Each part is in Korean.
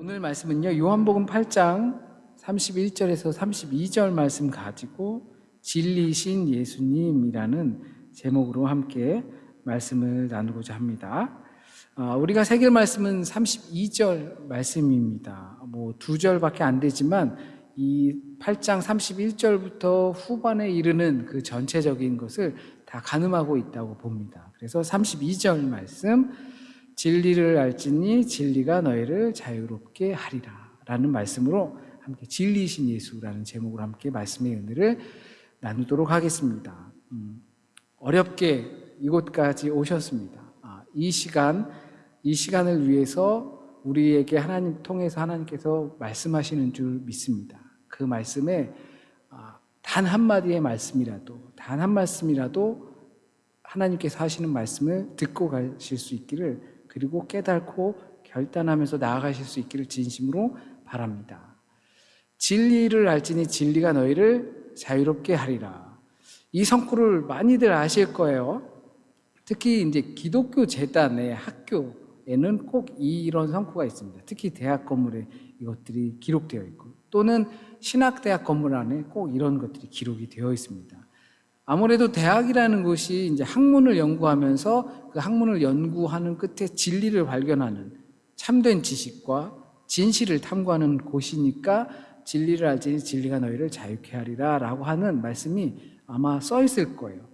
오늘 말씀은요, 요한복음 8장 31절에서 32절 말씀 가지고 진리신 예수님이라는 제목으로 함께 말씀을 나누고자 합니다. 우리가 새길 말씀은 32절 말씀입니다. 두 절밖에 안 되지만 이 8장 31절부터 후반에 이르는 그 전체적인 것을 다 가늠하고 있다고 봅니다. 그래서 32절 말씀, 진리를 알지니 진리가 너희를 자유롭게 하리라 라는 말씀으로 함께 진리이신 예수라는 제목으로 함께 말씀의 은혜를 나누도록 하겠습니다. 어렵게 이곳까지 오셨습니다. 이 시간을 위해서 우리에게 하나님 통해서 하나님께서 말씀하시는 줄 믿습니다. 그 말씀에 단 한마디의 말씀이라도, 단 한 말씀이라도 하나님께서 하시는 말씀을 듣고 가실 수 있기를, 그리고 깨닫고 결단하면서 나아가실 수 있기를 진심으로 바랍니다. 진리를 알지니 진리가 너희를 자유롭게 하리라. 이 성구를 많이들 아실 거예요. 특히 이제 기독교 재단의 학교에는 꼭 이런 성구가 있습니다. 특히 대학 건물에 이것들이 기록되어 있고, 또는 신학대학 건물 안에 꼭 이런 것들이 기록이 되어 있습니다. 아무래도 대학이라는 곳이 이제 학문을 연구하면서 그 학문을 연구하는 끝에 진리를 발견하는 참된 지식과 진실을 탐구하는 곳이니까 진리를 알지니 진리가 너희를 자유케 하리라 라고 하는 말씀이 아마 써 있을 거예요.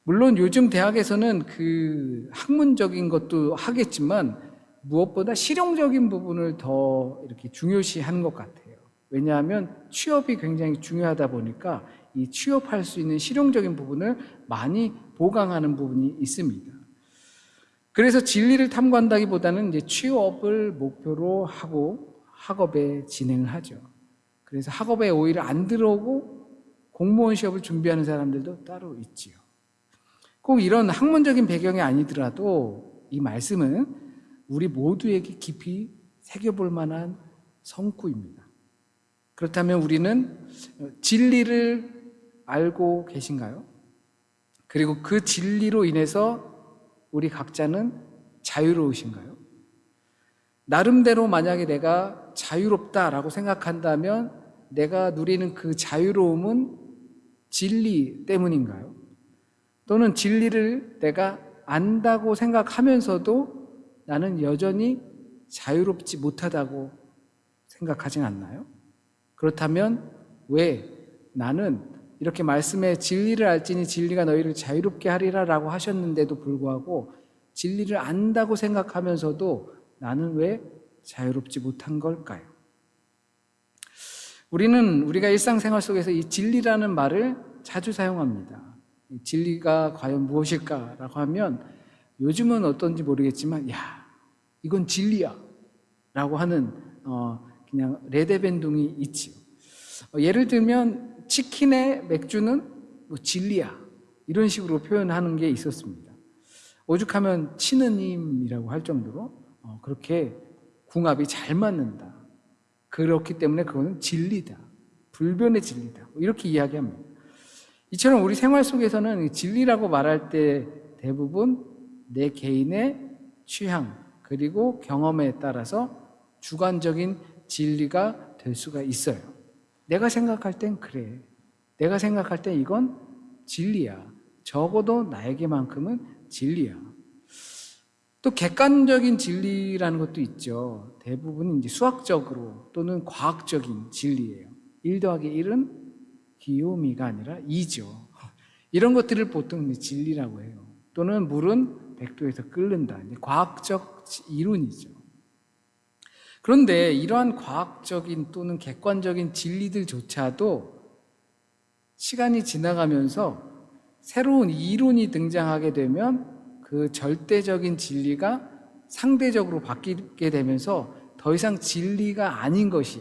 물론 요즘 대학에서는 그 학문적인 것도 하겠지만 무엇보다 실용적인 부분을 더 이렇게 중요시하는 것 같아요. 왜냐하면 취업이 굉장히 중요하다 보니까 이 취업할 수 있는 실용적인 부분을 많이 보강하는 부분이 있습니다. 그래서 진리를 탐구한다기보다는 이제 취업을 목표로 하고 학업에 진행을 하죠. 그래서 학업에 오히려 안 들어오고 공무원 시험을 준비하는 사람들도 따로 있지요. 꼭 이런 학문적인 배경이 아니더라도 이 말씀은 우리 모두에게 깊이 새겨볼 만한 성구입니다. 그렇다면 우리는 진리를 알고 계신가요? 그리고 그 진리로 인해서 우리 각자는 자유로우신가요? 나름대로 만약에 내가 자유롭다라고 생각한다면 내가 누리는 그 자유로움은 진리 때문인가요? 또는 진리를 내가 안다고 생각하면서도 나는 여전히 자유롭지 못하다고 생각하진 않나요? 그렇다면 왜 나는 이렇게 말씀에 진리를 알지니 진리가 너희를 자유롭게 하리라 라고 하셨는데도 불구하고 진리를 안다고 생각하면서도 나는 왜 자유롭지 못한 걸까요? 우리가 일상생활 속에서 이 진리라는 말을 자주 사용합니다. 진리가 과연 무엇일까라고 하면 요즘은 어떤지 모르겠지만 이건 진리야 라고 하는 그냥 레데벤둥이 있지요. 예를 들면 치킨에 맥주는 진리야 이런 식으로 표현하는 게 있었습니다. 오죽하면 치느님이라고 할 정도로 그렇게 궁합이 잘 맞는다. 그렇기 때문에 그거는 진리다. 불변의 진리다. 이렇게 이야기합니다. 이처럼 우리 생활 속에서는 진리라고 말할 때 대부분 내 개인의 취향 그리고 경험에 따라서 주관적인 진리가 될 수가 있어요. 내가 생각할 땐 그래. 내가 생각할 땐 이건 진리야. 적어도 나에게만큼은 진리야. 또 객관적인 진리라는 것도 있죠. 대부분 이제 수학적으로 또는 과학적인 진리예요. 1 더하기 1은 귀요미가 아니라 2죠. 이런 것들을 보통 진리라고 해요. 또는 물은 100도에서 끓는다. 과학적 이론이죠. 그런데 이러한 과학적인 또는 객관적인 진리들조차도 시간이 지나가면서 새로운 이론이 등장하게 되면 그 절대적인 진리가 상대적으로 바뀌게 되면서 더 이상 진리가 아닌 것이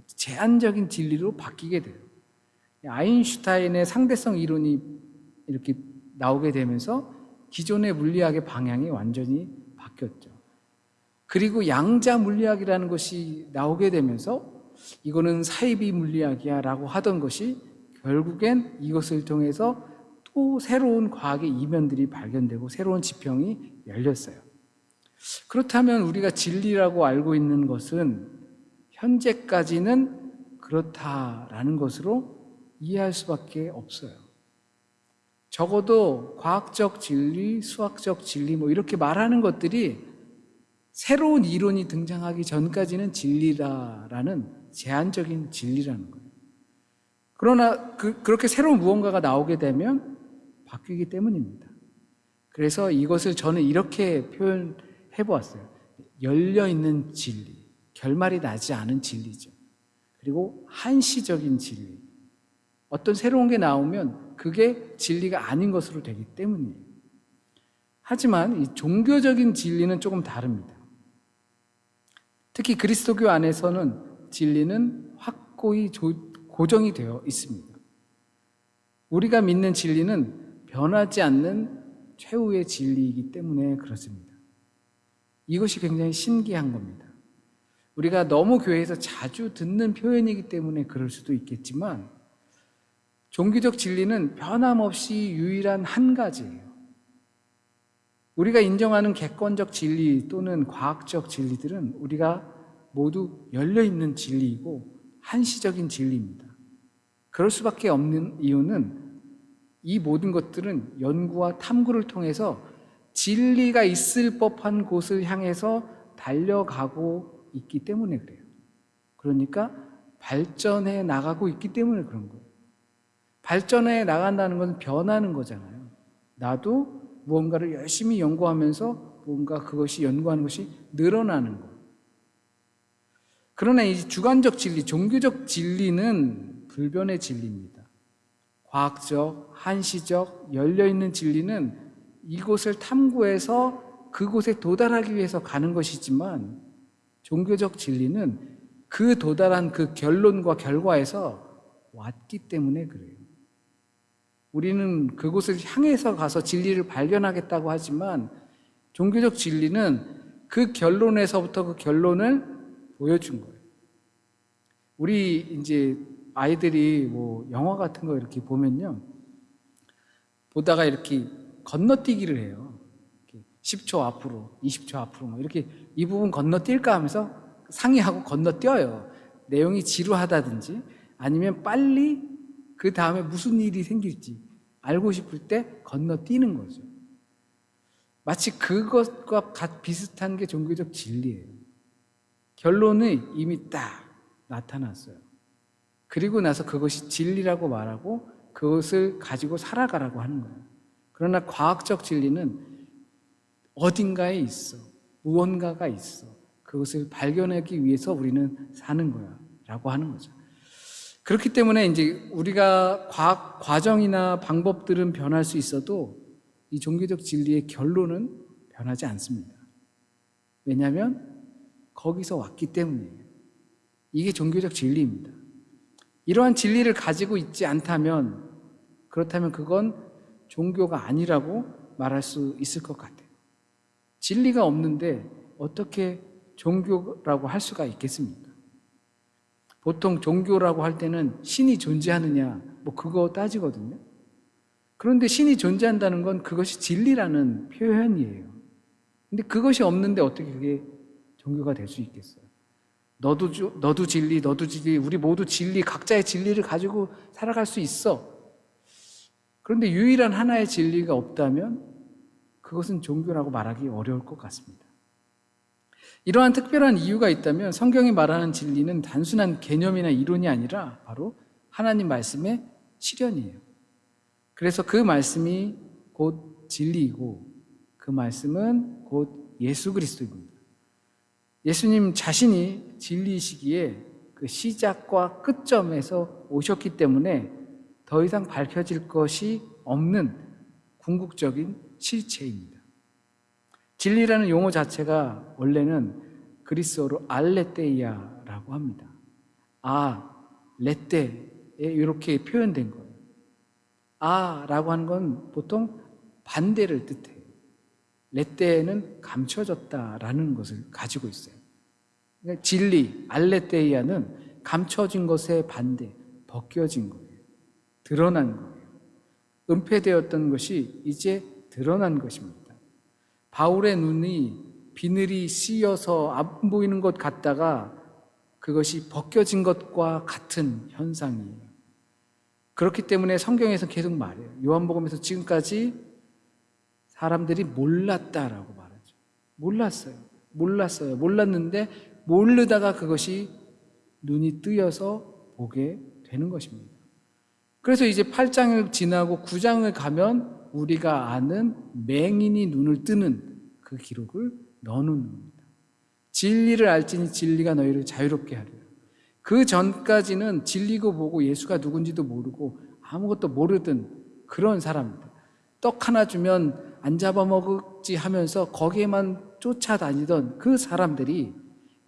제한적인 진리로 바뀌게 돼요. 아인슈타인의 상대성 이론이 이렇게 나오게 되면서 기존의 물리학의 방향이 완전히 바뀌었죠. 그리고 양자 물리학이라는 것이 나오게 되면서 이거는 사이비 물리학이야 라고 하던 것이 결국엔 이것을 통해서 또 새로운 과학의 이면들이 발견되고 새로운 지평이 열렸어요. 그렇다면 우리가 진리라고 알고 있는 것은 현재까지는 그렇다라는 것으로 이해할 수밖에 없어요. 적어도 과학적 진리, 수학적 진리 뭐 이렇게 말하는 것들이 새로운 이론이 등장하기 전까지는 진리라는 제한적인 진리라는 거예요. 그러나 그렇게 새로운 무언가가 나오게 되면 바뀌기 때문입니다. 그래서 이것을 저는 이렇게 표현해 보았어요. 열려있는 진리, 결말이 나지 않은 진리죠. 그리고 한시적인 진리. 어떤 새로운 게 나오면 그게 진리가 아닌 것으로 되기 때문이에요. 하지만 이 종교적인 진리는 조금 다릅니다. 특히 그리스도교 안에서는 진리는 확고히 고정이 되어 있습니다. 우리가 믿는 진리는 변하지 않는 최후의 진리이기 때문에 그렇습니다. 이것이 굉장히 신기한 겁니다. 우리가 너무 교회에서 자주 듣는 표현이기 때문에 그럴 수도 있겠지만 종교적 진리는 변함없이 유일한 한 가지예요. 우리가 인정하는 객관적 진리 또는 과학적 진리들은 우리가 모두 열려있는 진리이고 한시적인 진리입니다. 그럴 수밖에 없는 이유는 이 모든 것들은 연구와 탐구를 통해서 진리가 있을 법한 곳을 향해서 달려가고 있기 때문에 그래요. 그러니까 발전해 나가고 있기 때문에 그런 거예요. 발전해 나간다는 것은 변하는 거잖아요. 나도 무언가를 열심히 연구하면서 뭔가 그것이 연구하는 것이 늘어나는 거예요. 그러나 이 주관적 진리, 종교적 진리는 불변의 진리입니다. 과학적, 한시적, 열려있는 진리는 이곳을 탐구해서 그곳에 도달하기 위해서 가는 것이지만 종교적 진리는 그 도달한 그 결론과 결과에서 왔기 때문에 그래요. 우리는 그곳을 향해서 가서 진리를 발견하겠다고 하지만 종교적 진리는 그 결론에서부터 그 결론을 보여준 거예요. 우리 이제 아이들이 뭐 영화 같은 거 이렇게 보면요. 보다가 이렇게 건너뛰기를 해요. 10초 앞으로, 20초 앞으로 뭐 이렇게 이 부분 건너뛸까 하면서 상의하고 건너뛰어요. 내용이 지루하다든지 아니면 빨리 그 다음에 무슨 일이 생길지 알고 싶을 때 건너뛰는 거죠. 마치 그것과 비슷한 게 종교적 진리예요. 결론은 이미 딱 나타났어요. 그리고 나서 그것이 진리라고 말하고 그것을 가지고 살아가라고 하는 거예요. 그러나 과학적 진리는 어딘가에 있어. 무언가가 있어. 그것을 발견하기 위해서 우리는 사는 거야. 라고 하는 거죠. 그렇기 때문에 이제 우리가 과학 과정이나 방법들은 변할 수 있어도 이 종교적 진리의 결론은 변하지 않습니다. 왜냐하면 거기서 왔기 때문이에요. 이게 종교적 진리입니다. 이러한 진리를 가지고 있지 않다면 그렇다면 그건 종교가 아니라고 말할 수 있을 것 같아요. 진리가 없는데 어떻게 종교라고 할 수가 있겠습니까? 보통 종교라고 할 때는 신이 존재하느냐 뭐 그거 따지거든요. 그런데 신이 존재한다는 건 그것이 진리라는 표현이에요. 근데 그것이 없는데 어떻게 그게 종교가 될 수 있겠어요? 너도 진리, 너도 진리, 우리 모두 진리, 각자의 진리를 가지고 살아갈 수 있어. 그런데 유일한 하나의 진리가 없다면 그것은 종교라고 말하기 어려울 것 같습니다. 이러한 특별한 이유가 있다면 성경이 말하는 진리는 단순한 개념이나 이론이 아니라 바로 하나님 말씀의 실현이에요. 그래서 그 말씀이 곧 진리이고 그 말씀은 곧 예수 그리스도입니다. 예수님 자신이 진리이시기에 그 시작과 끝점에서 오셨기 때문에 더 이상 밝혀질 것이 없는 궁극적인 실체입니다. 진리라는 용어 자체가 원래는 그리스어로 알레테이아라고 합니다. 레테에 이렇게 표현된 거예요. 라고 하는 건 보통 반대를 뜻해요. 레테는 감춰졌다라는 것을 가지고 있어요. 그러니까 진리, 알레테이아는 감춰진 것의 반대, 벗겨진 거예요. 드러난 거예요. 은폐되었던 것이 이제 드러난 것입니다. 바울의 눈이 비늘이 씌여서 안 보이는 것 같다가 그것이 벗겨진 것과 같은 현상이에요. 그렇기 때문에 성경에서 계속 말해요. 요한복음에서 지금까지 사람들이 몰랐다라고 말하죠. 몰랐는데 모르다가 그것이 눈이 뜨여서 보게 되는 것입니다. 그래서 이제 8장을 지나고 9장을 가면 우리가 아는 맹인이 눈을 뜨는 그 기록을 넣어놓는 겁니다. 진리를 알지니 진리가 너희를 자유롭게 하리라. 그 전까지는 진리고 보고 예수가 누군지도 모르고 아무것도 모르던 그런 사람들, 떡 하나 주면 안 잡아먹지 하면서 거기에만 쫓아다니던 그 사람들이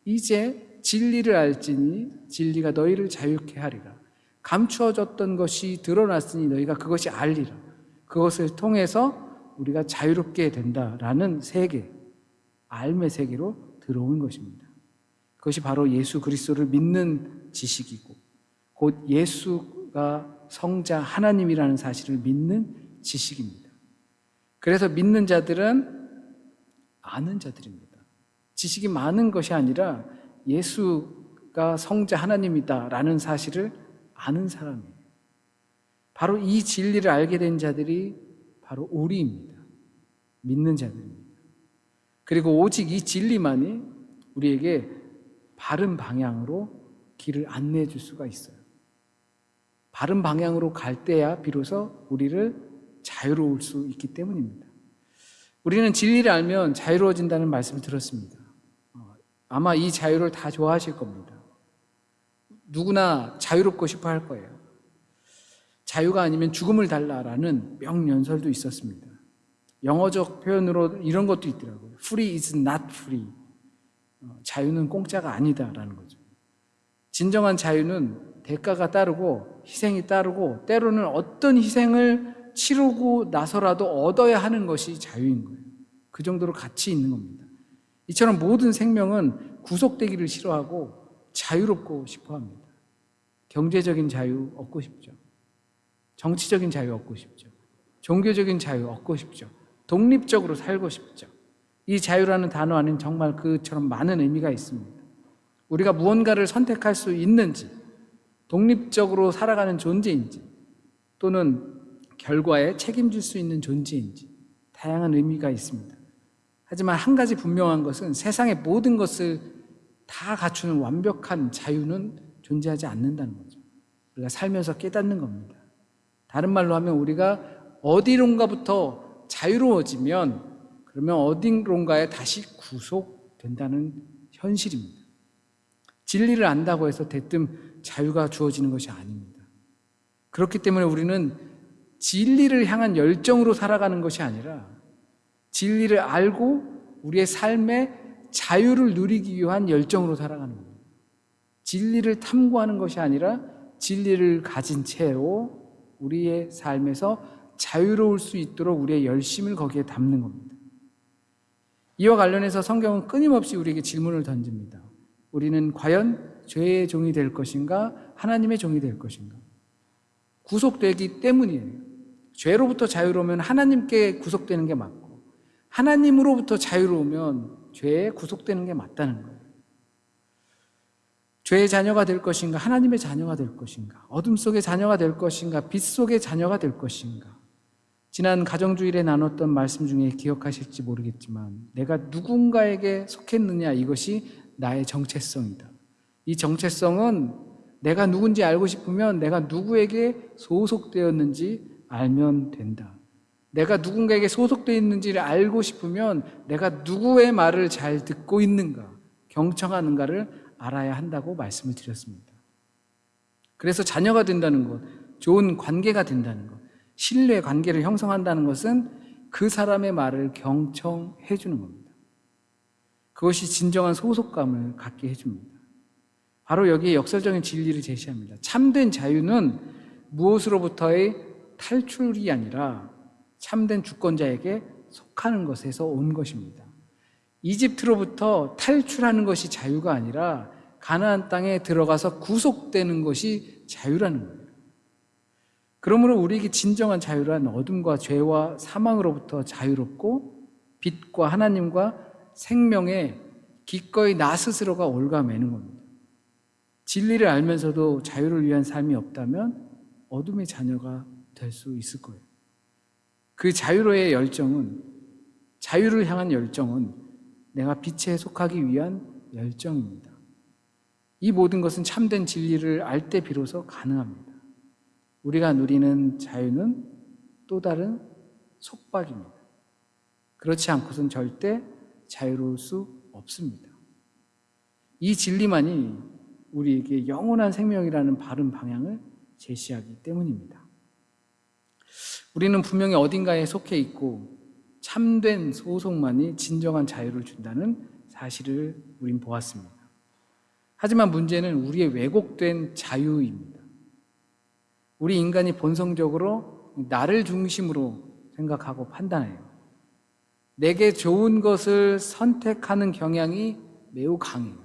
이제 진리를 알지니 진리가 너희를 자유롭게 하리라. 감추어졌던 것이 드러났으니 너희가 그것이 알리라. 그것을 통해서 우리가 자유롭게 된다라는 세계, 알의 세계로 들어온 것입니다. 그것이 바로 예수 그리스도를 믿는 지식이고 곧 예수가 성자 하나님이라는 사실을 믿는 지식입니다. 그래서 믿는 자들은 아는 자들입니다. 지식이 많은 것이 아니라 예수가 성자 하나님이다라는 사실을 아는 사람이에요. 바로 이 진리를 알게 된 자들이 바로 우리입니다. 믿는 자들입니다. 그리고 오직 이 진리만이 우리에게 바른 방향으로 길을 안내해 줄 수가 있어요. 바른 방향으로 갈 때야 비로소 우리를 자유로울 수 있기 때문입니다. 우리는 진리를 알면 자유로워진다는 말씀을 들었습니다. 아마 이 자유를 다 좋아하실 겁니다. 누구나 자유롭고 싶어 할 거예요. 자유가 아니면 죽음을 달라라는 명연설도 있었습니다. 영어적 표현으로 이런 것도 있더라고요. Free is not free. 자유는 공짜가 아니다라는 거죠. 진정한 자유는 대가가 따르고 희생이 따르고 때로는 어떤 희생을 치르고 나서라도 얻어야 하는 것이 자유인 거예요. 그 정도로 가치 있는 겁니다. 이처럼 모든 생명은 구속되기를 싫어하고 자유롭고 싶어 합니다. 경제적인 자유 얻고 싶죠. 정치적인 자유 얻고 싶죠. 종교적인 자유 얻고 싶죠. 독립적으로 살고 싶죠. 이 자유라는 단어 안에는 정말 그처럼 많은 의미가 있습니다. 우리가 무언가를 선택할 수 있는지, 독립적으로 살아가는 존재인지, 또는 결과에 책임질 수 있는 존재인지 다양한 의미가 있습니다. 하지만 한 가지 분명한 것은 세상의 모든 것을 다 갖추는 완벽한 자유는 존재하지 않는다는 거죠. 우리가 살면서 깨닫는 겁니다. 다른 말로 하면 우리가 어디론가부터 자유로워지면 그러면 어디론가에 다시 구속된다는 현실입니다. 진리를 안다고 해서 대뜸 자유가 주어지는 것이 아닙니다. 그렇기 때문에 우리는 진리를 향한 열정으로 살아가는 것이 아니라 진리를 알고 우리의 삶의 자유를 누리기 위한 열정으로 살아가는 겁니다. 진리를 탐구하는 것이 아니라 진리를 가진 채로 우리의 삶에서 자유로울 수 있도록 우리의 열심을 거기에 담는 겁니다. 이와 관련해서 성경은 끊임없이 우리에게 질문을 던집니다. 우리는 과연 죄의 종이 될 것인가 하나님의 종이 될 것인가? 구속되기 때문이에요. 죄로부터 자유로우면 하나님께 구속되는 게 맞고 하나님으로부터 자유로우면 죄에 구속되는 게 맞다는 거예요. 죄의 자녀가 될 것인가 하나님의 자녀가 될 것인가, 어둠 속의 자녀가 될 것인가 빛 속의 자녀가 될 것인가. 지난 가정주일에 나눴던 말씀 중에 기억하실지 모르겠지만 내가 누군가에게 속했느냐, 이것이 나의 정체성이다. 이 정체성은 내가 누군지 알고 싶으면 내가 누구에게 소속되었는지 알면 된다. 내가 누군가에게 소속되어 있는지를 알고 싶으면 내가 누구의 말을 잘 듣고 있는가, 경청하는가를 알아야 한다고 말씀을 드렸습니다. 그래서 자녀가 된다는 것, 좋은 관계가 된다는 것, 신뢰 관계를 형성한다는 것은 그 사람의 말을 경청해 주는 겁니다. 그것이 진정한 소속감을 갖게 해줍니다. 바로 여기에 역설적인 진리를 제시합니다. 참된 자유는 무엇으로부터의 탈출이 아니라 참된 주권자에게 속하는 것에서 온 것입니다. 이집트로부터 탈출하는 것이 자유가 아니라 가나안 땅에 들어가서 구속되는 것이 자유라는 거예요. 그러므로 우리에게 진정한 자유란 어둠과 죄와 사망으로부터 자유롭고 빛과 하나님과 생명에 기꺼이 나 스스로가 올가매는 겁니다. 진리를 알면서도 자유를 위한 삶이 없다면 어둠의 자녀가 될 수 있을 거예요. 그 자유로의 열정은, 자유를 향한 열정은 내가 빛에 속하기 위한 열정입니다. 이 모든 것은 참된 진리를 알 때 비로소 가능합니다. 우리가 누리는 자유는 또 다른 속박입니다. 그렇지 않고선 절대 자유로울 수 없습니다. 이 진리만이 우리에게 영원한 생명이라는 바른 방향을 제시하기 때문입니다. 우리는 분명히 어딘가에 속해 있고 참된 소속만이 진정한 자유를 준다는 사실을 우린 보았습니다. 하지만 문제는 우리의 왜곡된 자유입니다. 우리 인간이 본성적으로 나를 중심으로 생각하고 판단해요. 내게 좋은 것을 선택하는 경향이 매우 강해요.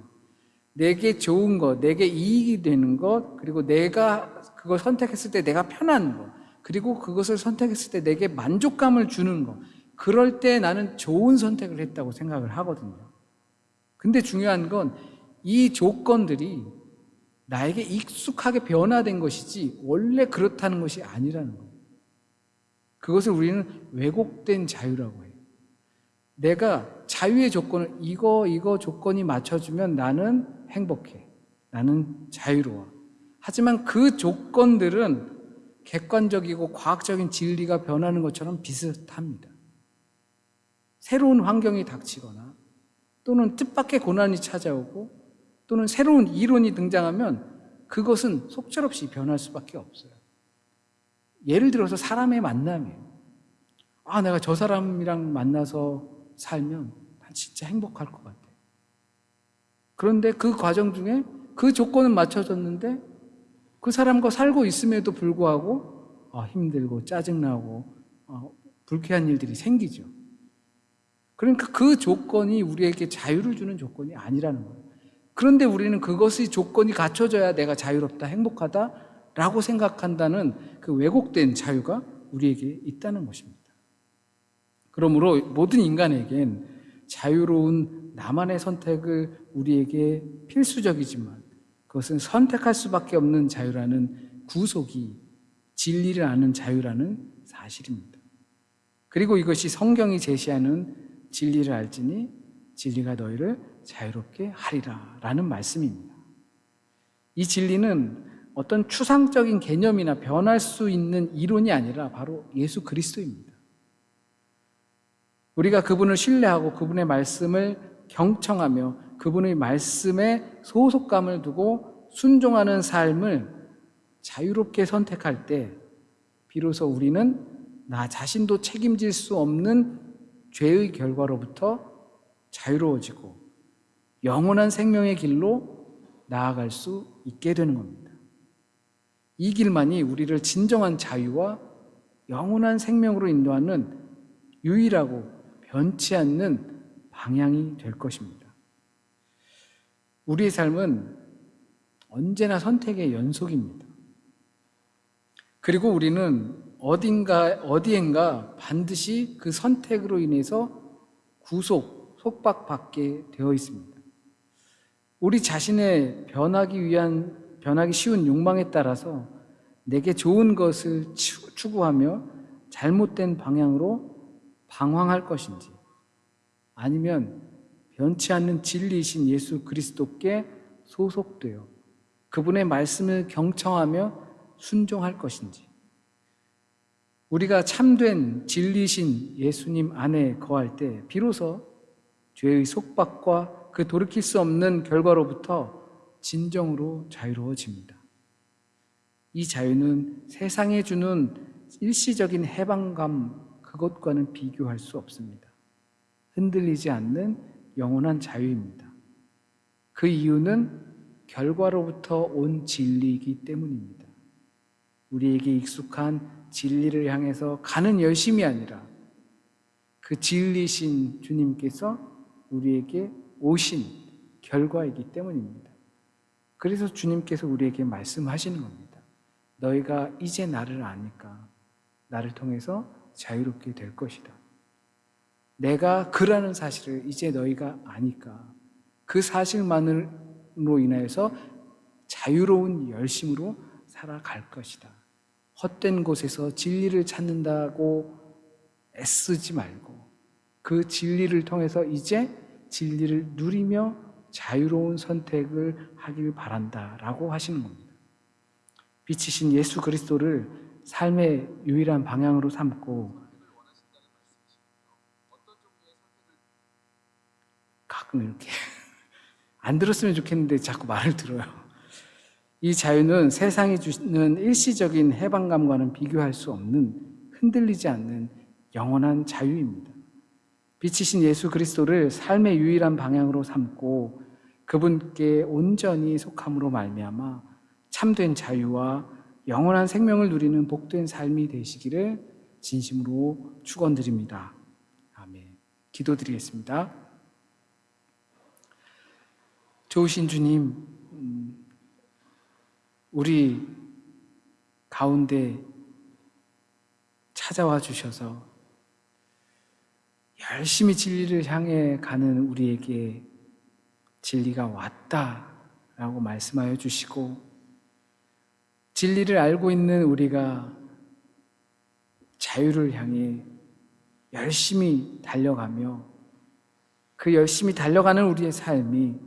내게 좋은 것, 내게 이익이 되는 것, 그리고 내가 그걸 선택했을 때 내가 편한 것, 그리고 그것을 선택했을 때 내게 만족감을 주는 것, 그럴 때 나는 좋은 선택을 했다고 생각을 하거든요. 근데 중요한 건 이 조건들이 나에게 익숙하게 변화된 것이지 원래 그렇다는 것이 아니라는 거예요. 그것을 우리는 왜곡된 자유라고 해요. 내가 자유의 조건을 이거 조건이 맞춰주면 나는 행복해. 나는 자유로워. 하지만 그 조건들은 객관적이고 과학적인 진리가 변하는 것처럼 비슷합니다. 새로운 환경이 닥치거나 또는 뜻밖의 고난이 찾아오고 또는 새로운 이론이 등장하면 그것은 속절없이 변할 수밖에 없어요. 예를 들어서 사람의 만남이에요. 내가 저 사람이랑 만나서 살면 난 진짜 행복할 것 같아. 그런데 그 과정 중에 그 조건은 맞춰졌는데 그 사람과 살고 있음에도 불구하고 힘들고 짜증나고 불쾌한 일들이 생기죠. 그러니까 그 조건이 우리에게 자유를 주는 조건이 아니라는 거예요. 그런데 우리는 그것의 조건이 갖춰져야 내가 자유롭다, 행복하다라고 생각한다는 그 왜곡된 자유가 우리에게 있다는 것입니다. 그러므로 모든 인간에겐 자유로운 나만의 선택을 우리에게 필수적이지만 그것은 선택할 수밖에 없는 자유라는 구속이 진리를 아는 자유라는 사실입니다. 그리고 이것이 성경이 제시하는 진리를 알지니 진리가 너희를 자유롭게 하리라 라는 말씀입니다. 이 진리는 어떤 추상적인 개념이나 변할 수 있는 이론이 아니라 바로 예수 그리스도입니다. 우리가 그분을 신뢰하고 그분의 말씀을 경청하며 그분의 말씀에 소속감을 두고 순종하는 삶을 자유롭게 선택할 때 비로소 우리는 나 자신도 책임질 수 없는 죄의 결과로부터 자유로워지고 영원한 생명의 길로 나아갈 수 있게 되는 겁니다. 이 길만이 우리를 진정한 자유와 영원한 생명으로 인도하는 유일하고 변치 않는 방향이 될 것입니다. 우리의 삶은 언제나 선택의 연속입니다. 그리고 우리는 어디엔가 반드시 그 선택으로 인해서 속박받게 되어 있습니다. 우리 자신의 변하기 쉬운 욕망에 따라서 내게 좋은 것을 추구하며 잘못된 방향으로 방황할 것인지 아니면 변치 않는 진리이신 예수 그리스도께 소속되어 그분의 말씀을 경청하며 순종할 것인지 우리가 참된 진리이신 예수님 안에 거할 때 비로소 죄의 속박과 그 돌이킬 수 없는 결과로부터 진정으로 자유로워집니다. 이 자유는 세상에 주는 일시적인 해방감 그것과는 비교할 수 없습니다. 흔들리지 않는 영원한 자유입니다. 그 이유는 결과로부터 온 진리이기 때문입니다. 우리에게 익숙한 진리를 향해서 가는 열심이 아니라 그 진리신 주님께서 우리에게 오신 결과이기 때문입니다. 그래서 주님께서 우리에게 말씀하시는 겁니다. 너희가 이제 나를 아니까 나를 통해서 자유롭게 될 것이다. 내가 그라는 사실을 이제 너희가 아니까 그 사실만으로 인하여서 자유로운 열심으로 살아갈 것이다. 헛된 곳에서 진리를 찾는다고 애쓰지 말고 그 진리를 통해서 이제 진리를 누리며 자유로운 선택을 하길 바란다라고 하시는 겁니다. 빛이신 예수 그리스도를 삶의 유일한 방향으로 삼고 가끔 이렇게 안 들었으면 좋겠는데 자꾸 말을 들어요. 이 자유는 세상이 주는 일시적인 해방감과는 비교할 수 없는 흔들리지 않는 영원한 자유입니다. 빛이신 예수 그리스도를 삶의 유일한 방향으로 삼고 그분께 온전히 속함으로 말미암아 참된 자유와 영원한 생명을 누리는 복된 삶이 되시기를 진심으로 축원드립니다. 아멘. 기도드리겠습니다. 좋으신 주님, 우리 가운데 찾아와 주셔서 열심히 진리를 향해 가는 우리에게 진리가 왔다라고 말씀하여 주시고, 진리를 알고 있는 우리가 자유를 향해 열심히 달려가며 그 열심히 달려가는 우리의 삶이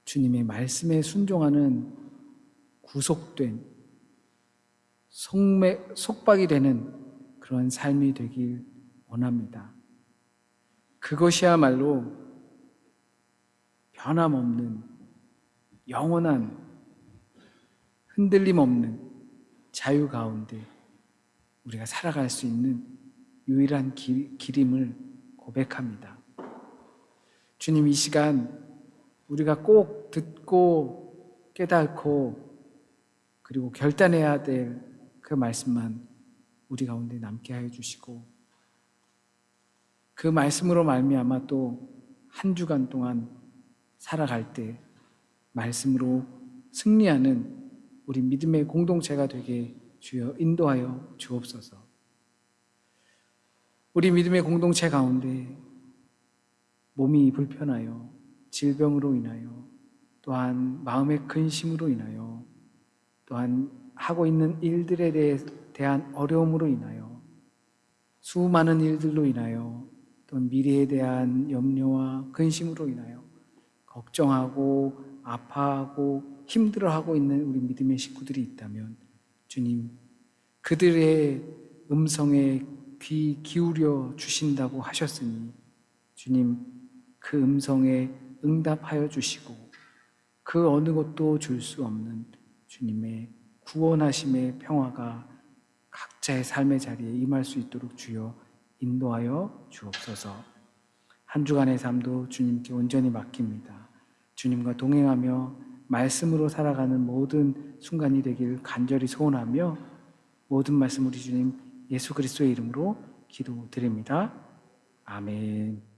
주님의 말씀에 순종하는 구속된 속박이 되는 그런 삶이 되길 원합니다. 그것이야말로 변함없는 영원한 흔들림 없는 자유 가운데 우리가 살아갈 수 있는 유일한 길임을 고백합니다. 주님, 이 시간 우리가 꼭 듣고 깨닫고 그리고 결단해야 될 그 말씀만 우리 가운데 남게 하여 주시고, 그 말씀으로 말미암아 또 한 주간 동안 살아갈 때 말씀으로 승리하는 우리 믿음의 공동체가 되게 주여 인도하여 주옵소서. 우리 믿음의 공동체 가운데 몸이 불편하여 질병으로 인하여 또한 마음의 근심으로 인하여 또한 하고 있는 일들에 대한 어려움으로 인하여 수많은 일들로 인하여 또 미래에 대한 염려와 근심으로 인하여 걱정하고 아파하고 힘들어하고 있는 우리 믿음의 식구들이 있다면 주님, 그들의 음성에 귀 기울여 주신다고 하셨으니 주님, 그 음성에 응답하여 주시고 그 어느 것도 줄 수 없는 주님의 구원하심의 평화가 각자의 삶의 자리에 임할 수 있도록 주여 인도하여 주옵소서. 한 주간의 삶도 주님께 온전히 맡깁니다. 주님과 동행하며 말씀으로 살아가는 모든 순간이 되길 간절히 소원하며 모든 말씀 우리 주님 예수 그리스도의 이름으로 기도드립니다. 아멘.